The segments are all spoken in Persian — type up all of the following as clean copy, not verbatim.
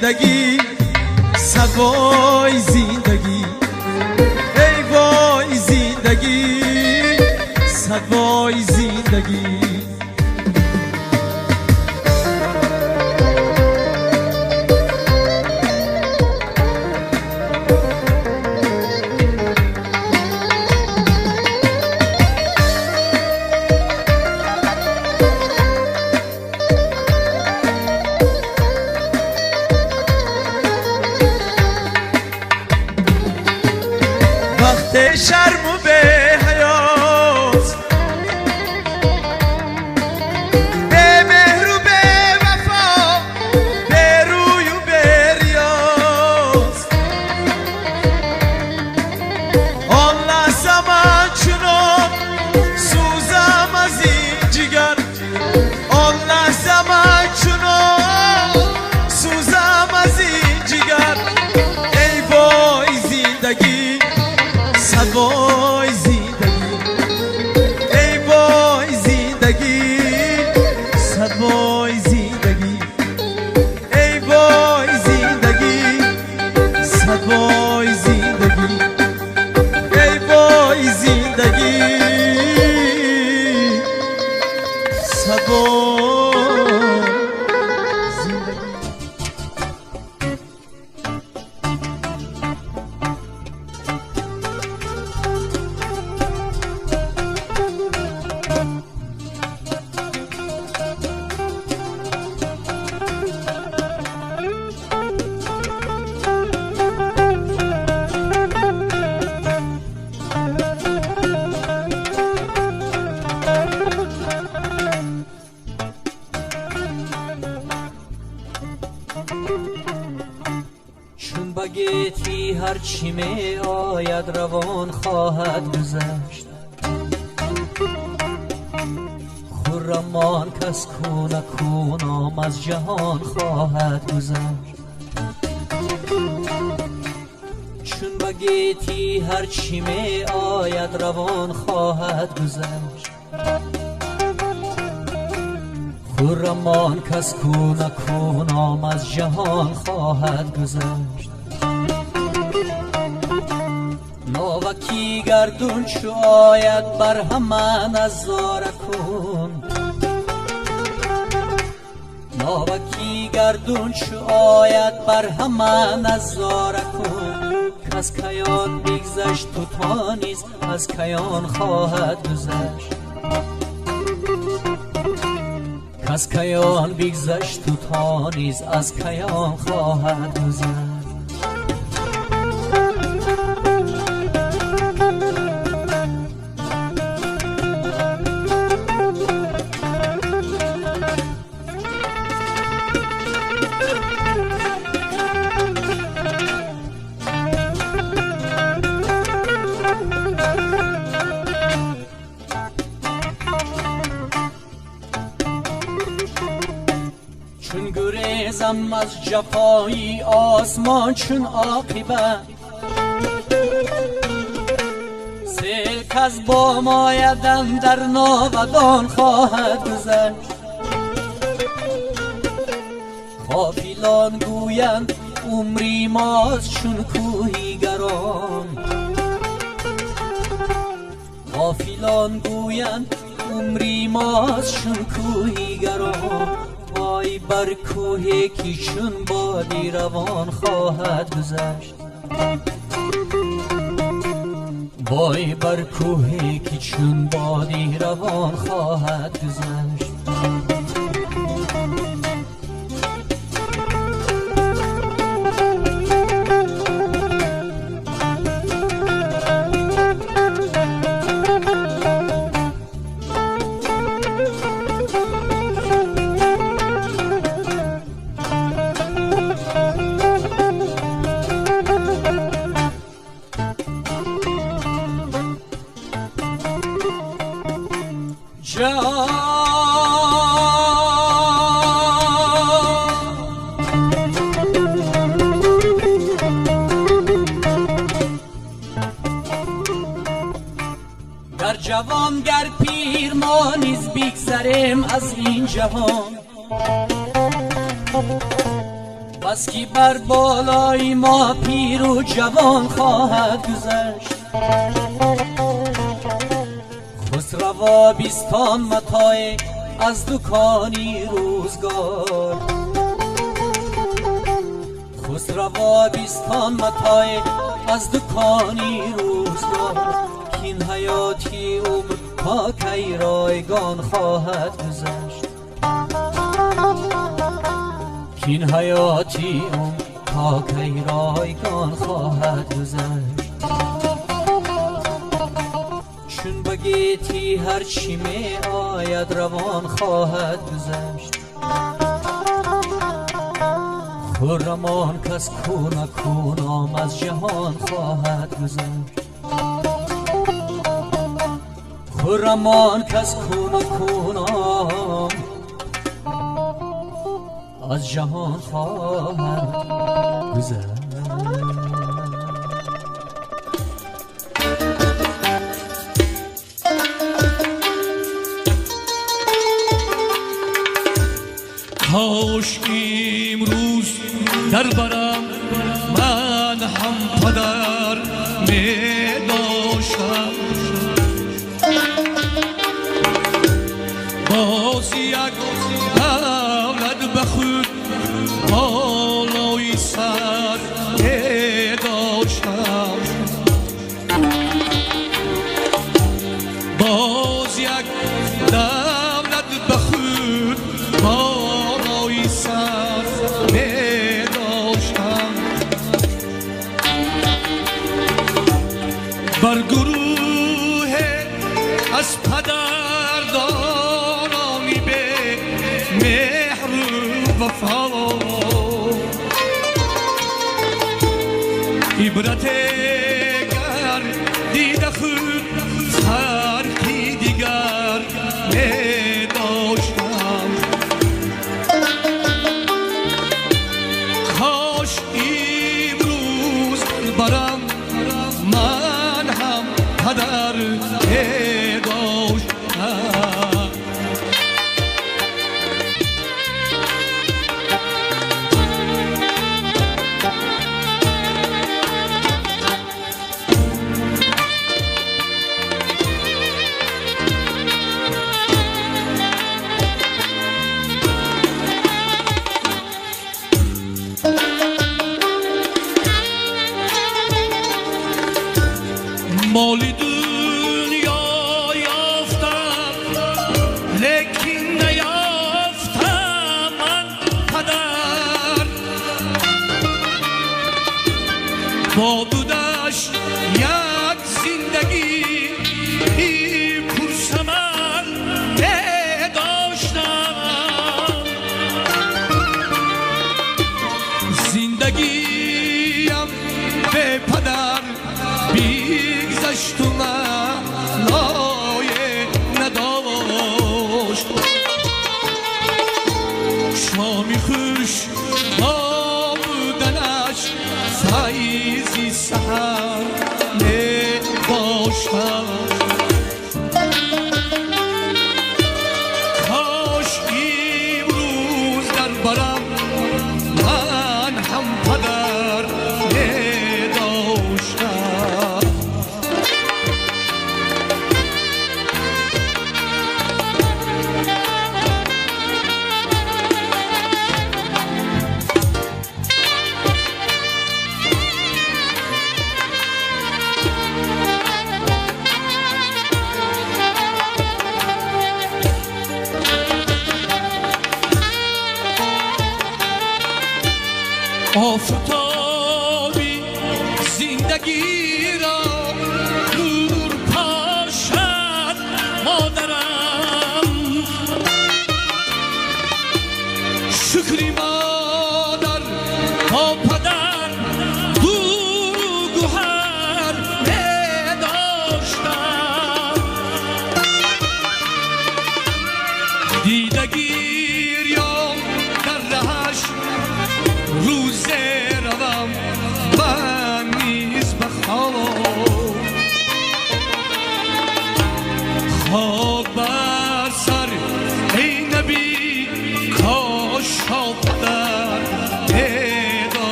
زندگی سوای زندگی ای وای زندگی سوای زندگی وقت شرم و به حیات به مهر و به وفا به روی و به ریاض آن لحظه من چنان سوزم از این جگر آن لحظه من چنان سوزم از این جگر ای وای زندگی سوای زندگی ای وای زندگی سوای زندگی ای وای زندگی سوای زندگی ای وای زندگی سوای چون بگیتی هرچی می آید روان خواهد گذشت خرمان کس کون کونام از جهان خواهد گذشت چون بگیتی هرچی می آید روان خواهد گذشت خرمان کس کون کونام از جهان خواهد گذشت ناوکی گردون چو آید بر همان نظاره کن ناوکی گردون چو آید بر همان نظاره کن کس کیان بگذشت تو تا نیز از کیان خواهد گذشت از کیان بگذشت تو تا نیز از کیان خواهد گذشت چون گریزم از جفایی آسمان چون عاقبت سیل کز با مایدن در ناودان خواهد گذشت غافلان گویند عمری ماست چون کوهی گران غافلان گویند عمری ماست چون کوهی گران وای بر کوهی که چون بادی روان خواهد گذشت وای بر کوهی که چون بادی روان خواهد گذشت گر جوان گر پیر ما نیز بگذریم از این جهان بس کی بر بالای ما پیر و جوان خواهد گذشت. خسروا بیستان متاع از دکانی روزگار، خسروا بیستان متاع از دکانی روزگار. کین حیاتی عمر تا کی رایگان خواهد گذشت. کین حیاتی عمر تا کی رایگان خواهد گذشت. چون بگیتی هر چی می آید روان خواهد گذشت. خرمان کس کون کونام از جهان خواهد گذشت. خرمان کس کون کونام از جهان خواهد گذشت. کاش امروز در برم من هم پدر می داشتم. باز یک دولت به خود بالای سر می داشتم. باز یک دولت به خود بالای سر می داشتم. بر گروه از پدردانانی به مهر و وفا عبرت گر دیده خود فرقی دیگر می داشتم. کاش امروز برم من هم پدر می داشتم. مال دنیا یافتم لیکن نیافتم من پدر. با دودش یک زندگی پرثمر داشتم. زندگیم به پدر بیگذشت و معنای نداشت. شامی خوش با بودنش فیضی سحر می داشتم. کاش امروز در برم من هم پدر می داشتم. آفتابی زندگی را نور پاشد مادرم. شکری مادر با پدر دور و گوهر می داشتم. دیدگیریام در رهش روز روم من نیز بخواب. خواب بر سر ای نبی کاش شاد در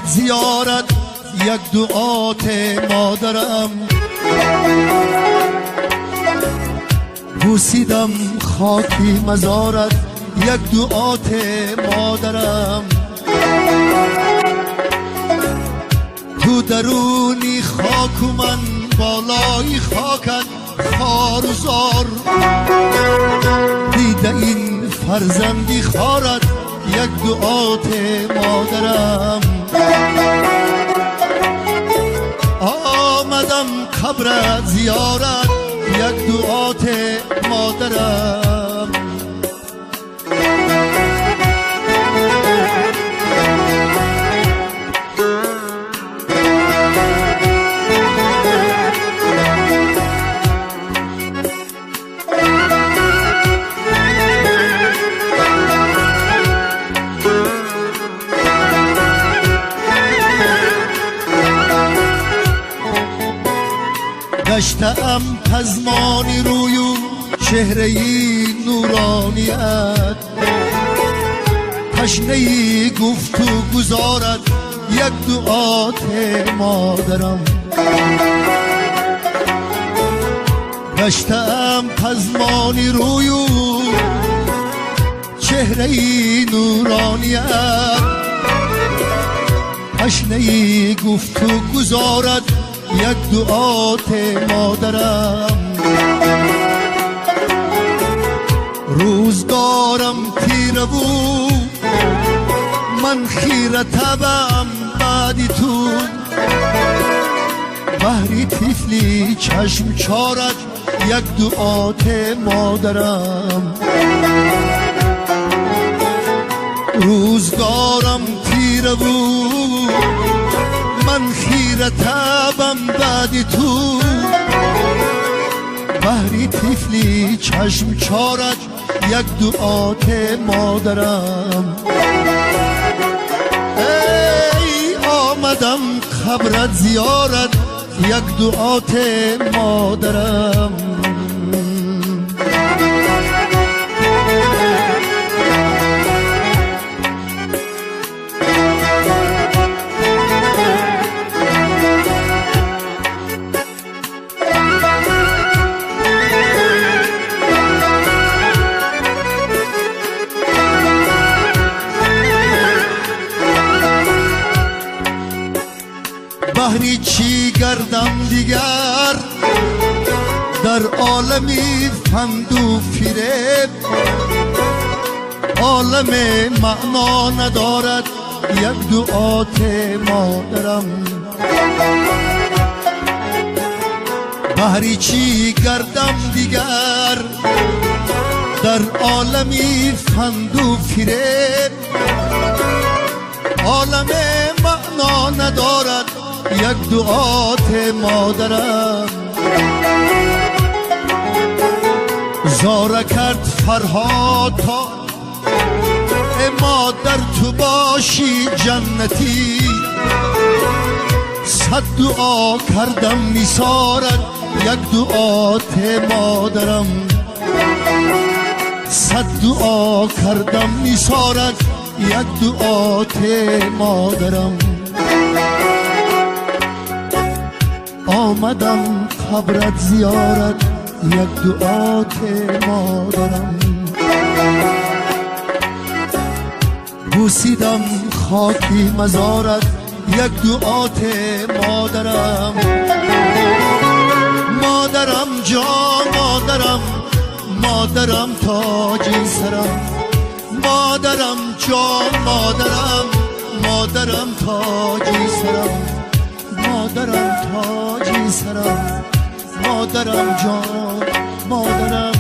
زیارت یک دعات مادرم بوسیدم خاکی مزارت یک دعات مادرم تو درونی خاک و من بالای خاکت خار و زار دیده این فرزندی خارت یک دعات مادرم آمدم قبرت زیارت یک دعات مادرم گشتم پزمانی روی و چهره‌ای نورانیت تشنه‌ای گفت و گذارت یک دعات مادرم گشتم پزمانی روی و چهره‌ای نورانیت تشنه‌ای گفت و گذارت یک دعات مادرم روزگارم تیره بود من خیره تبم بعدی تو بحری طفلی چشم چارت یک دعات مادرم روزگارم تیره بود من خیره تبم بعدی تو بحری طفلی چشم چارت یک دعات مادرم ای آمدم خبرت زیارت یک دعات مادرم بحری چی گردم دیگر در عالمی فند و فریب عالم معنا ندارد یک دعات مادرم بحری چی گردم دیگر در عالمی فند و فریب عالم معنا ندارد یک دعات مادرم زاره کرد فرهاد تا مادر تو باشی جنتی صد دعا کردم میسارد یک دعات مادرم صد دعا کردم میسارد یک دعات مادرم آمدم قبرت زیارت یک دعات مادرم بوسیدم خاکی مزارت یک دعات مادرم مادرم جان مادرم مادرم تاجی سرم مادرم جان مادرم مادرم تاجی سرم مادرم تاجی سرم مادرم جان مادرم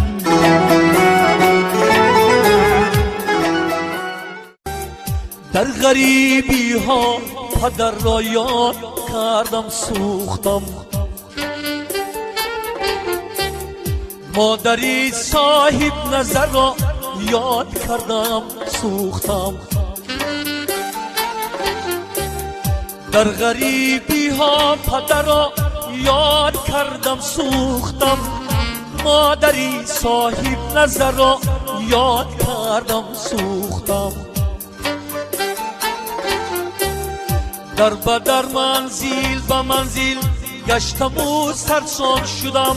در غریبی ها پدر را یاد کردم سوختم مادری صاحب نظر را یاد کردم سوختم در غریبی ها پدر را یاد کردم سوختم مادری صاحب نظر را یاد کردم سوختم در بدر منزل به منزل گشتم و سرسام شدم،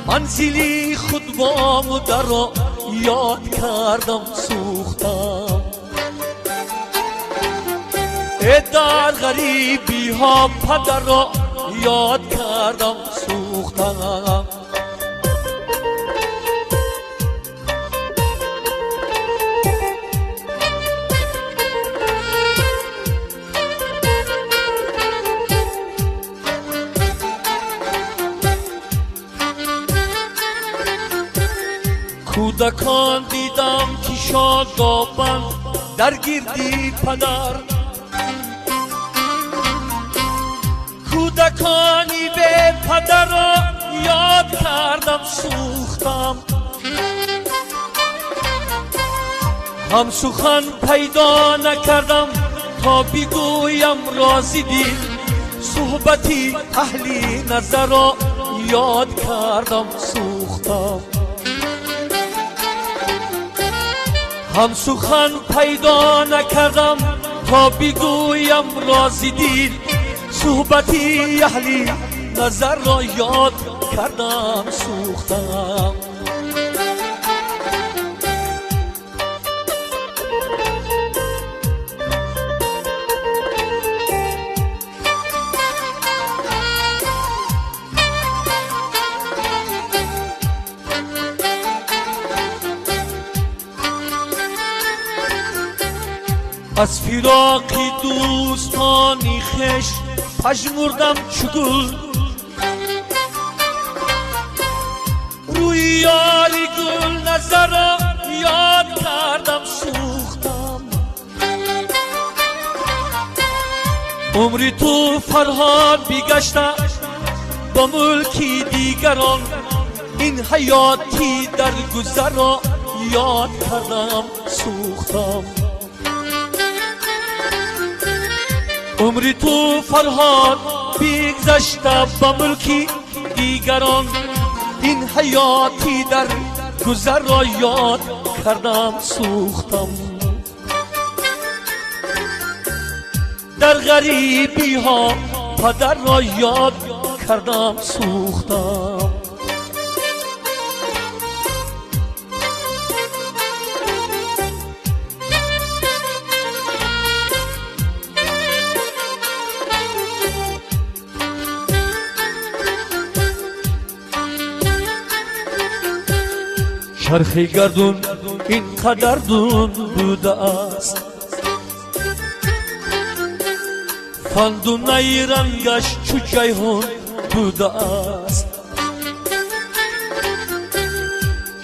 منزلی خود با مادر را یاد کردم سوختم. در غریبی ها پدر را یاد کردم سوختم. کودکان دیدم که شادابند در گردی پدر، کودکانی به پدر را یاد کردم سوختم. هم سخن پیدا نکردم تا بگویم رازی دید، صحبتی اهلی نظر را یاد کردم سوختم. هم سخن پیدا نکردم تا بگویم رازی دید، صحبتی اهلی نظر را یاد کردم سوختم. از فراقی دوستانی خش پژمردم چو گل، روی یاری گل نظر را یاد کردم سوختم. عمری تو فرهاد بیگشته با ملکی دیگران، این حیاتی در گذر را یاد کردم سوختم. عمری تو فرهاد بیگذشته با ملکی دیگران، این حیاتی در گذر را یاد کردم سوختم. در غریبی ها پدر را یاد کردم سوختم. چرخ گردون اینقدر دون بوده است، فندونه رنگش چو جیهون بوده است.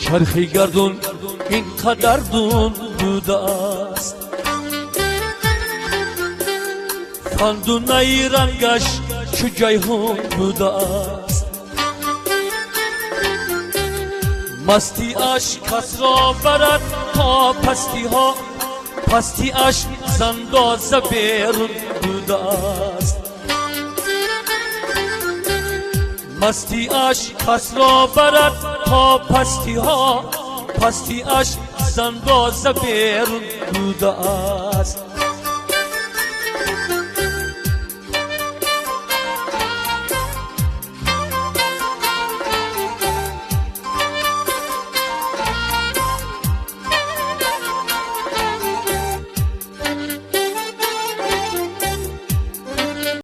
چرخ گردون اینقدر دون بوده است، فندونه رنگش چو جیهون بوده است. مستی اش کس را برد تا پستی ها، پستی اش زنداز بیرون بوده است. مستی اش کس را برد تا پستی ها، پستی اش زنداز بیرون بوده است.